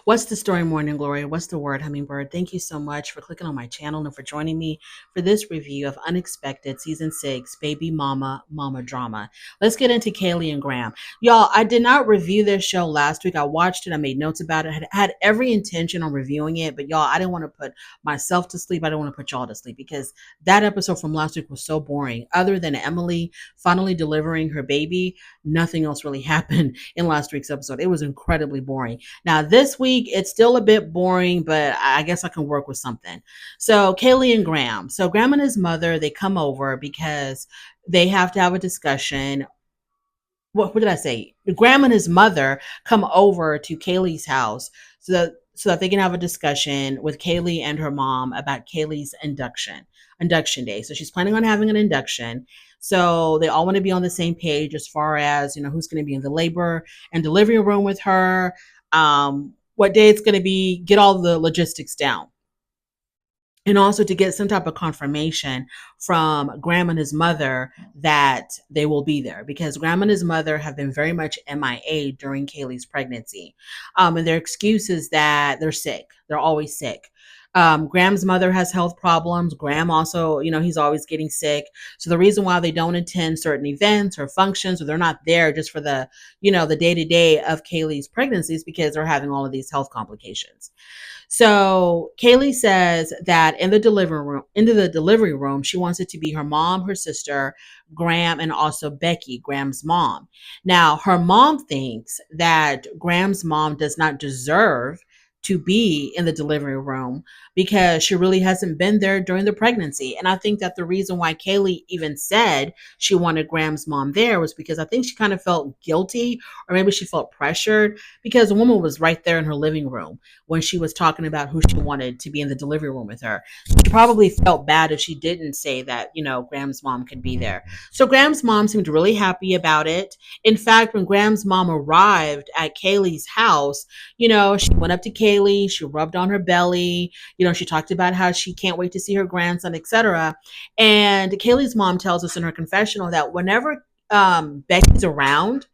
What's the story, Morning Glory? What's the word, Hummingbird? Thank you so much for clicking on my channel and for joining me for this review of Unexpected Season 6 Baby Mama Mama Drama. Let's get into Kaylee and Graham. Y'all, I did not review this show last week. I watched it. I made notes about it. I had every intention on reviewing it, but y'all, I didn't want to put myself to sleep. I didn't want to put y'all to sleep because that episode from last week was so boring. Other than Emmalee finally delivering her baby, nothing else really happened in last week's episode. It was incredibly boring. Now, this week, it's still a bit boring, but I guess I can work with something. So, Kaylee and Graham. So, Graham and his mother, they come over because they have to have a discussion. What did I say? Graham and his mother come over to Kaylee's house so that they can have a discussion with Kaylee and her mom about Kaylee's induction day. So she's planning on having an induction. So they all want to be on the same page as far as, who's going to be in the labor and delivery room with her, what day it's going to be, get all the logistics down. And also to get some type of confirmation from Graham and his mother that they will be there, because Graham and his mother have been very much MIA during Kaylee's pregnancy. And their excuse is that they're sick. They're always sick. Graham's mother has health problems. Graham also, he's always getting sick. So the reason why they don't attend certain events or functions, or they're not there just for the day to day of Kaylee's pregnancy, is because they're having all of these health complications. So Kaylee says that into the delivery room, she wants it to be her mom, her sister, Graham, and also Becky, Graham's mom. Now, her mom thinks that Graham's mom does not deserve to be in the delivery room because she really hasn't been there during the pregnancy. And I think that the reason why Kaylee even said she wanted Graham's mom there was because I think she kind of felt guilty, or maybe she felt pressured, because the woman was right there in her living room when she was talking about who she wanted to be in the delivery room with her. She probably felt bad if she didn't say that, Graham's mom could be there. So Graham's mom seemed really happy about it. In fact, when Graham's mom arrived at Kaylee's house, she went up to Kaylee, she rubbed on her belly, she talked about how she can't wait to see her grandson, etc. And Kaylee's mom tells us in her confessional that whenever Becky's around,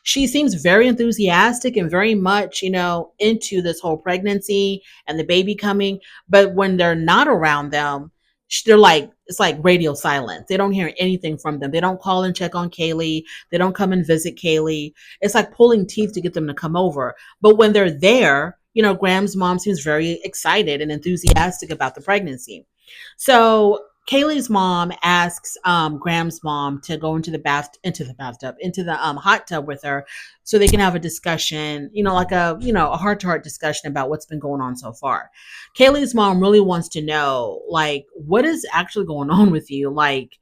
she seems very enthusiastic and very much, into this whole pregnancy and the baby coming. But when they're not around them, they're like, it's like radio silence. They don't hear anything from them. They don't call and check on Kaylee. They don't come and visit Kaylee. It's like pulling teeth to get them to come over. But when they're there, Graham's mom seems very excited and enthusiastic about the pregnancy. So Kaylee's mom asks Graham's mom to go into the hot tub with her, so they can have a discussion, like a heart to heart discussion about what's been going on so far. Kaylee's mom really wants to know, like, what is actually going on with you, like.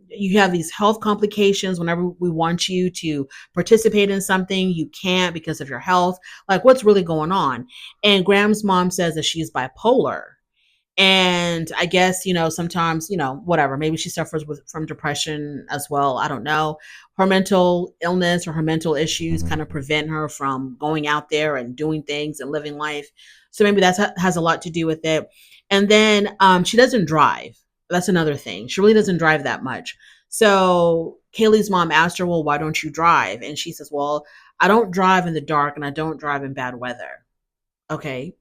You have these health complications. Whenever we want you to participate in something, you can't because of your health. Like, what's really going on? And Graham's mom says that she's bipolar, and I guess, sometimes, whatever, maybe she suffers from depression as well. I don't know. Her mental illness or her mental issues kind of prevent her from going out there and doing things and living life. So maybe that has a lot to do with it. And then she doesn't drive. That's another thing. She really doesn't drive that much. So Kaylee's mom asked her, well, why don't you drive? And she says, well, I don't drive in the dark and I don't drive in bad weather. Okay.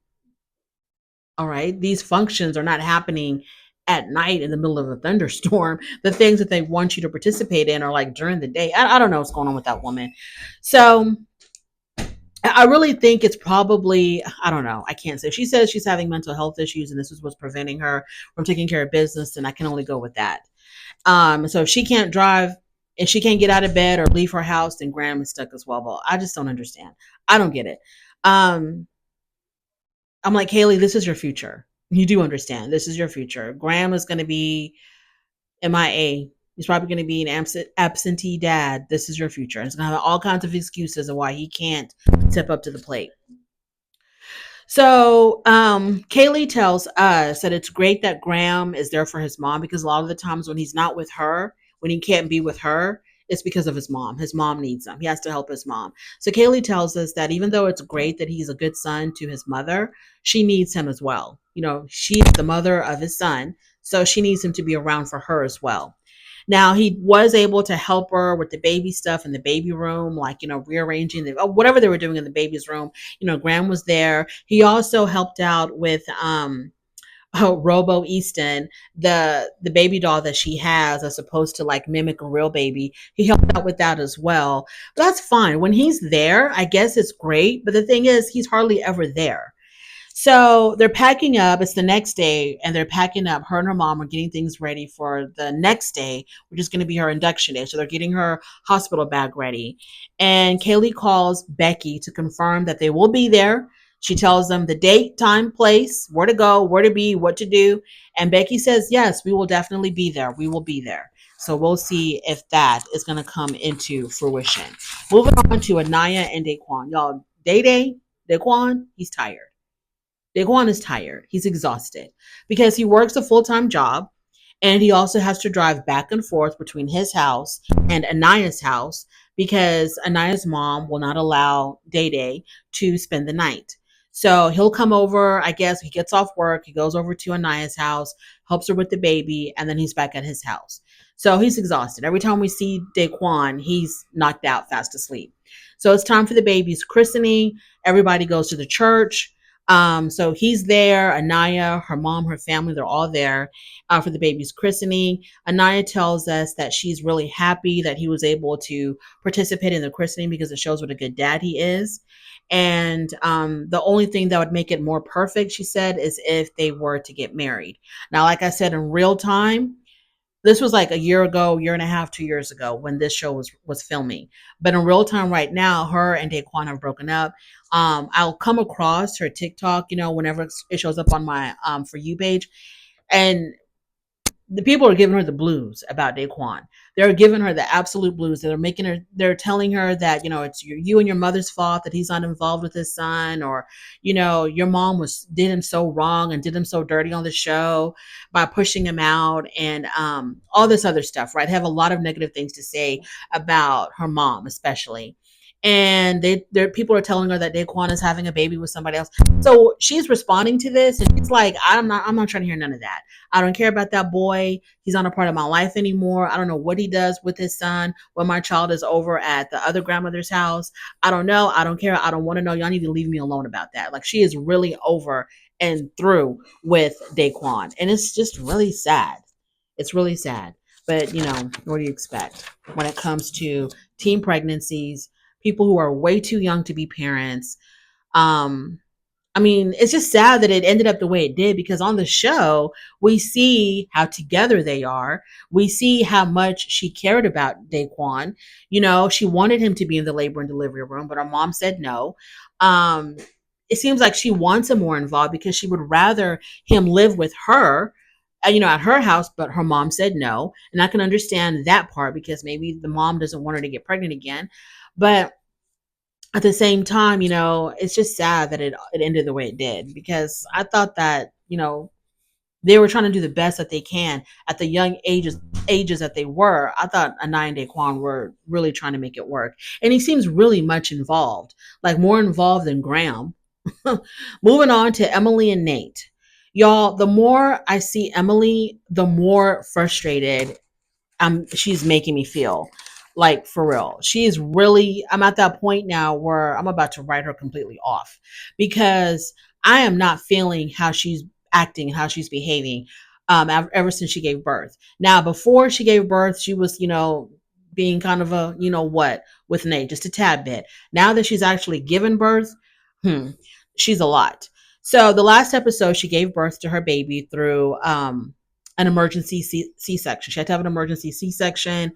All right. These functions are not happening at night in the middle of a thunderstorm. The things that they want you to participate in are like during the day. I don't know what's going on with that woman. So I really think it's probably, I don't know. I can't say. She says she's having mental health issues and this is what's preventing her from taking care of business. And I can only go with that. So if she can't drive and she can't get out of bed or leave her house, then Graham is stuck as well. But I just don't understand. I don't get it. I'm like, Kaylee, this is your future. You do understand. This is your future. Graham is going to be MIA. He's probably going to be an absentee dad. This is your future. And it's going to have all kinds of excuses of why he can't step up to the plate. So Kaylee tells us that it's great that Graham is there for his mom, because a lot of the times when he's not with her, when he can't be with her, it's because of his mom. His mom needs him. He has to help his mom. So Kaylee tells us that even though it's great that he's a good son to his mother, she needs him as well. She's the mother of his son, so she needs him to be around for her as well. Now he was able to help her with the baby stuff in the baby room, like, rearranging whatever they were doing in the baby's room. Graham was there. He also helped out with Robo Easton, the baby doll that she has, as opposed to like mimic a real baby. He helped out with that as well. But that's fine. When he's there, I guess it's great. But the thing is, he's hardly ever there. So they're packing up. It's the next day, and they're packing up. Her and her mom are getting things ready for the next day, which is going to be her induction day. So they're getting her hospital bag ready. And Kaylee calls Becky to confirm that they will be there. She tells them the date, time, place, where to go, where to be, what to do. And Becky says, yes, we will definitely be there. We will be there. So we'll see if that is going to come into fruition. Moving on to Anaya and Daquan. Y'all, Daquan, he's tired. Daquan is tired. He's exhausted because he works a full-time job, and he also has to drive back and forth between his house and Anaya's house because Anaya's mom will not allow Day Day to spend the night. So he'll come over, I guess he gets off work, he goes over to Anaya's house, helps her with the baby, and then he's back at his house. So he's exhausted. Every time we see Daquan, he's knocked out, fast asleep. So it's time for the baby's christening. Everybody goes to the church. So he's there. Anaya, her mom, her family, they're all there for the baby's christening. Anaya tells us that she's really happy that he was able to participate in the christening because it shows what a good dad he is. And the only thing that would make it more perfect, she said, is if they were to get married. Now, like I said, in real time, this was like a year ago, year and a half, 2 years ago when this show was filming. But in real time right now, her and Daquan have broken up. I'll come across her TikTok, whenever it shows up on my For You page. And the people are giving her the blues about Daquan. They're giving her the absolute blues. They're telling her that, it's you and your mother's fault that he's not involved with his son, or, your mom did him so wrong and did him so dirty on the show by pushing him out, and all this other stuff, right? They have a lot of negative things to say about her mom, especially. And people are telling her that Daquan is having a baby with somebody else. So she's responding to this, and she's like, I'm not trying to hear none of that. I don't care about that boy. He's not a part of my life anymore. I don't know what he does with his son when my child is over at the other grandmother's house. I don't know. I don't care. I don't want to know. Y'all need to leave me alone about that. Like, she is really over and through with Daquan. And it's just really sad. It's really sad. But, what do you expect when it comes to teen pregnancies, people who are way too young to be parents? Um, it's just sad that it ended up the way it did, because on the show, we see how together they are. We see how much she cared about Daquan. She wanted him to be in the labor and delivery room, but her mom said no. Um, it seems like she wants him more involved because she would rather him live with her, at her house, but her mom said no. And I can understand that part because maybe the mom doesn't want her to get pregnant again. But at the same time, it's just sad that it ended the way it did, because I thought that, they were trying to do the best that they can at the young ages that they were. I thought Anaya and Daquan were really trying to make it work. And he seems really much involved, like more involved than Graham. Moving on to Emmalee and Nate. Y'all, the more I see Emmalee, the more frustrated she's making me feel. Like, for real, I'm at that point now where I'm about to write her completely off, because I am not feeling how she's acting, how she's behaving, ever since she gave birth. Now, before she gave birth, she was, being kind of a, what, with Nate, just a tad bit. Now that she's actually given birth, she's a lot. So the last episode, she gave birth to her baby through an emergency C-section. She had to have an emergency C-section.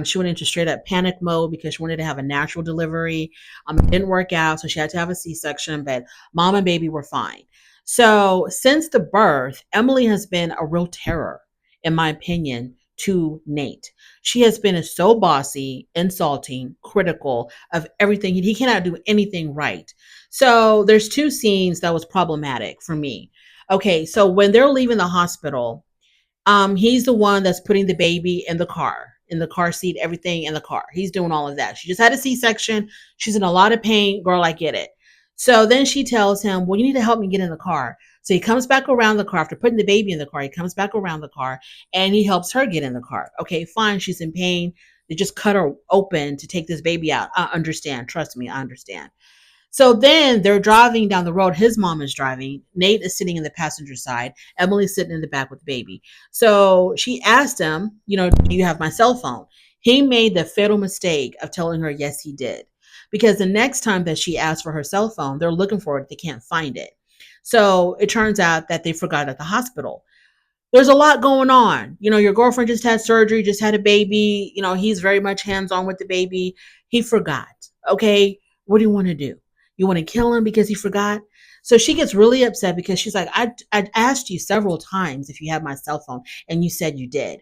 She went into straight up panic mode because she wanted to have a natural delivery. It didn't work out, so she had to have a C-section, but mom and baby were fine. So since the birth, Emmalee has been a real terror, in my opinion, to Nate. She has been so bossy, insulting, critical of everything. He cannot do anything right. So there's two scenes that was problematic for me. Okay, so when they're leaving the hospital, he's the one that's putting the baby in the car seat, everything in the car. He's doing all of that. She just had a C-section. She's in a lot of pain. Girl, I get it. So then she tells him, well, you need to help me get in the car. So he comes back around the car after putting the baby in the car. He comes back around the car and he helps her get in the car. Okay, fine. She's in pain. They just cut her open to take this baby out. I understand. Trust me, I understand. So then they're driving down the road. His mom is driving. Nate is sitting in the passenger side. Emilee's sitting in the back with the baby. So she asked him, do you have my cell phone? He made the fatal mistake of telling her, yes, he did. Because the next time that she asked for her cell phone, they're looking for it. They can't find it. So it turns out that they forgot it at the hospital. There's a lot going on. Your girlfriend just had surgery, just had a baby. He's very much hands on with the baby. He forgot. Okay. What do you want to do? You want to kill him because he forgot? So she gets really upset because she's like, I asked you several times if you had my cell phone and you said you did.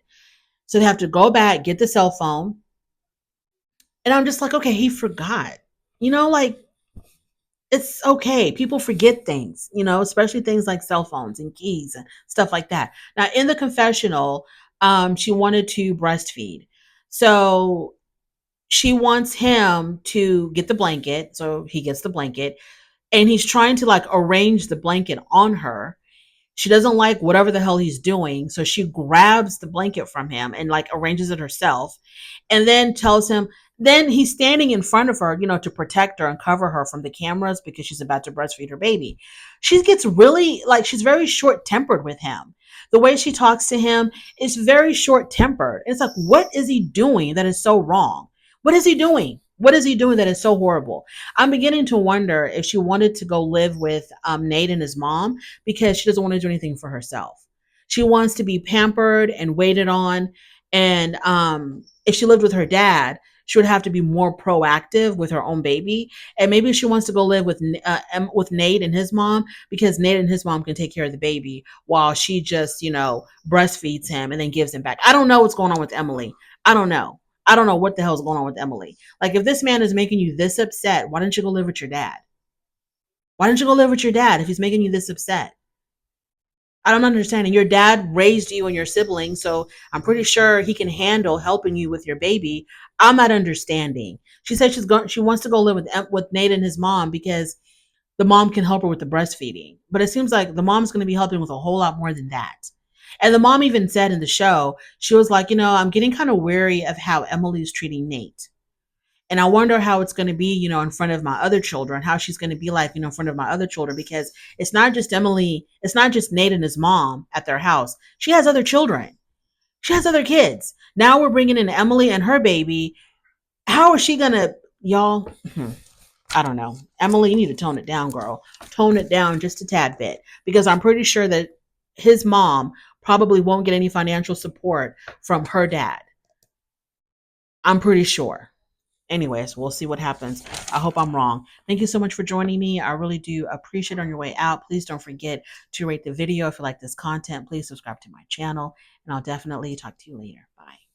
So they have to go back, get the cell phone. And I'm just like, okay, he forgot. Like, it's okay. People forget things, especially things like cell phones and keys and stuff like that. Now, in the confessional, she wanted to breastfeed. So she wants him to get the blanket. So he gets the blanket and he's trying to like arrange the blanket on her. She doesn't like whatever the hell he's doing. So she grabs the blanket from him and like arranges it herself and then tells him, then he's standing in front of her, to protect her and cover her from the cameras because she's about to breastfeed her baby. She gets really like, she's very short tempered with him. The way she talks to him is very short tempered. It's like, what is he doing that is so wrong? What is he doing? What is he doing that is so horrible? I'm beginning to wonder if she wanted to go live with Nate and his mom because she doesn't want to do anything for herself. She wants to be pampered and waited on. And if she lived with her dad, she would have to be more proactive with her own baby. And maybe she wants to go live with Nate and his mom because Nate and his mom can take care of the baby while she just, breastfeeds him and then gives him back. I don't know what's going on with Emmalee. I don't know. I don't know what the hell's going on with Emmalee. Like, if this man is making you this upset, why don't you go live with your dad? Why don't you go live with your dad if he's making you this upset? I don't understand. And your dad raised you and your siblings, so I'm pretty sure he can handle helping you with your baby. I'm not understanding. She said she wants to go live with Nate and his mom because the mom can help her with the breastfeeding. But it seems like the mom's going to be helping with a whole lot more than that. And the mom even said in the show, she was like, I'm getting kind of weary of how Emilee's treating Nate. And I wonder how it's going to be, in front of my other children, how she's going to be like, in front of my other children, because it's not just Emmalee, it's not just Nate and his mom at their house. She has other children. She has other kids. Now we're bringing in Emmalee and her baby. How is she going to, y'all? I don't know. Emmalee, you need to tone it down, girl. Tone it down just a tad bit, because I'm pretty sure that his mom probably won't get any financial support from her dad. I'm pretty sure. Anyways, we'll see what happens. I hope I'm wrong. Thank you so much for joining me. I really do appreciate it. On your way out, please don't forget to rate the video. If you like this content, please subscribe to my channel, and I'll definitely talk to you later. Bye.